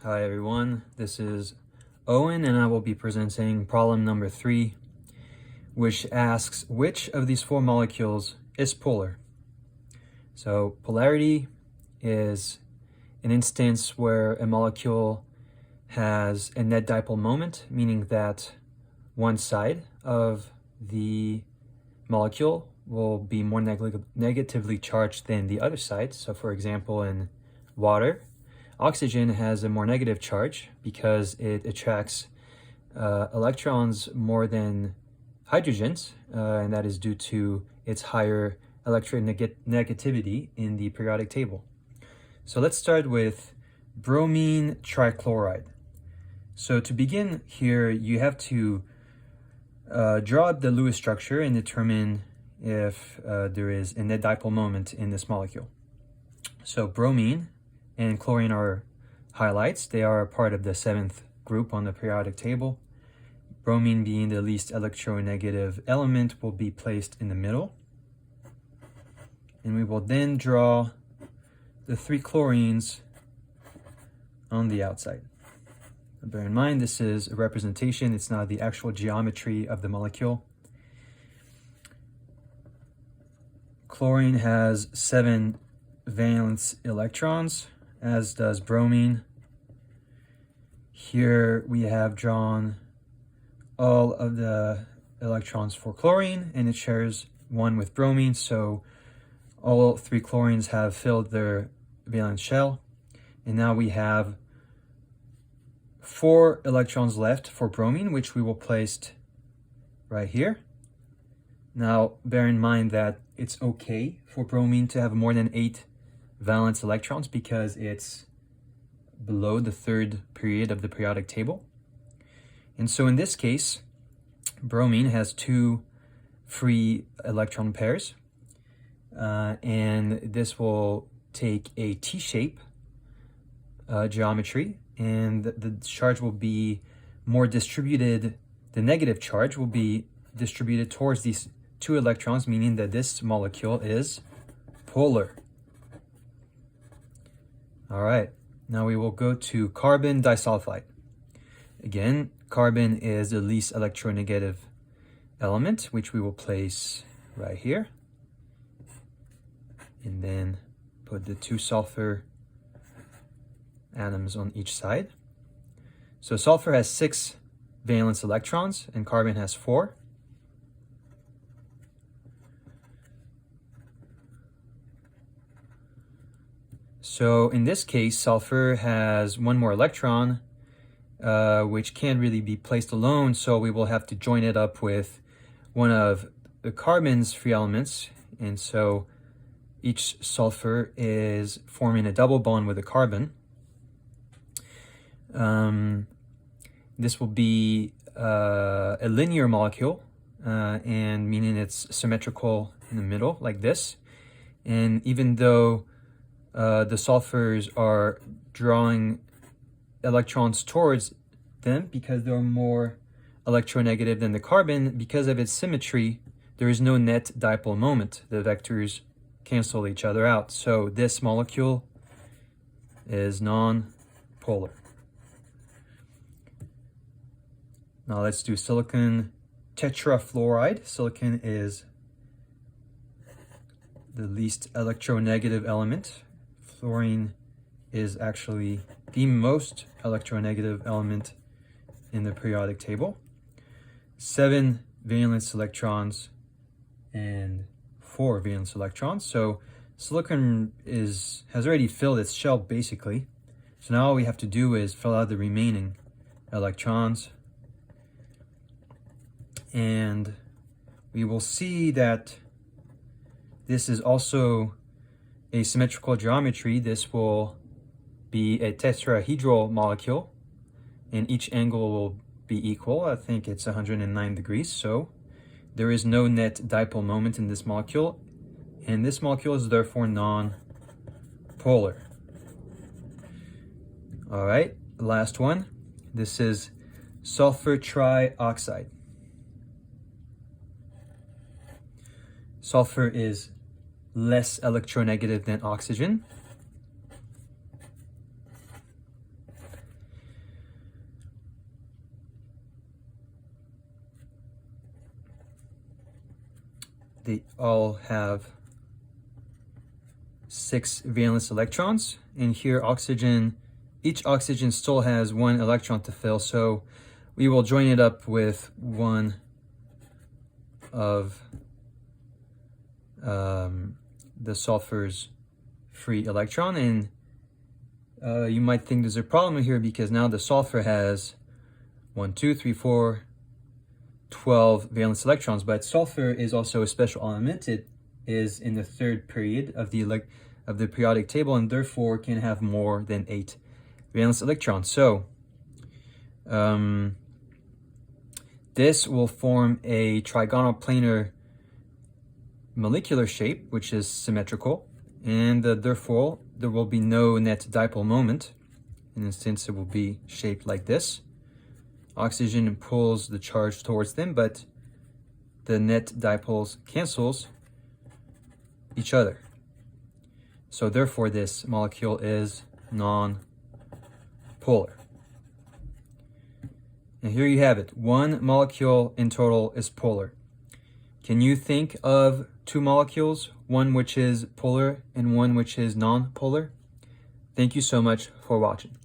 Hi everyone, this is Owen and I will be presenting problem number 3, which asks which of these four molecules is polar. So polarity is an instance where a molecule has a net dipole moment, meaning that one side of the molecule will be more negatively charged than the other side. So for example, in water, oxygen has a more negative charge because it attracts electrons more than hydrogens, and that is due to its higher electronegativity in the periodic table. So let's start with bromine trichloride. So to begin here, you have to draw up the Lewis structure and determine if there is a net dipole moment in this molecule. So bromine and chlorine are highlights. They are a part of the 7th group on the periodic table. Bromine, being the least electronegative element, will be placed in the middle. And we will then draw the 3 chlorines on the outside. Bear in mind, this is a representation. It's not the actual geometry of the molecule. Chlorine has 7 valence electrons, as does bromine. Here we have drawn all of the electrons for chlorine, and it shares 1 with bromine, so all 3 chlorines have filled their valence shell. And now we have 4 electrons left for bromine, which we will place right here. Now, bear in mind that it's okay for bromine to have more than 8 valence electrons because it's below the 3rd period of the periodic table. And so in this case, bromine has 2 free electron pairs, and this will take a T-shape geometry, and the charge will be more distributed. The negative charge will be distributed towards these 2 electrons, meaning that this molecule is polar. All right, now we will go to carbon disulfide. Again, carbon is the least electronegative element, which we will place right here. And then put the 2 sulfur atoms on each side. So sulfur has 6 valence electrons and carbon has 4. So in this case, sulfur has 1 more electron, which can't really be placed alone, so we will have to join it up with one of the carbon's free elements, and so each sulfur is forming a double bond with a carbon. This will be a linear molecule, and meaning it's symmetrical in the middle, like this. And even though the sulfurs are drawing electrons towards them because they're more electronegative than the carbon, because of its symmetry, there is no net dipole moment. The vectors cancel each other out. So this molecule is non-polar. Now let's do silicon tetrafluoride. Silicon is the least electronegative element. Fluorine is actually the most electronegative element in the periodic table. 7 valence electrons and 4 valence electrons. So silicon has already filled its shell basically. So now all we have to do is fill out the remaining electrons. And we will see that this is also a symmetrical geometry. This will be a tetrahedral molecule, and each angle will be equal. I think it's 109 degrees, so there is no net dipole moment in this molecule, and this molecule is therefore non-polar. All right, last one. This is sulfur trioxide. Sulfur is less electronegative than oxygen. they all have 6 valence electrons, and here each oxygen still has 1 electron to fill, so we will join it up with one of the sulfur's free electron. And you might think there's a problem here because now the sulfur has 1, 2, 3, 4, 12 valence electrons, but sulfur is also a special element. It is in the 3rd period of the periodic table, and therefore can have more than 8 valence electrons. So this will form a trigonal planar molecular shape, which is symmetrical, and therefore there will be no net dipole moment. In this instance, it will be shaped like this. Oxygen pulls the charge towards them, but the net dipoles cancels each other. So therefore, this molecule is non-polar. And here you have it. One molecule in total is polar. Can you think of 2 molecules, one which is polar and one which is non-polar? Thank you so much for watching.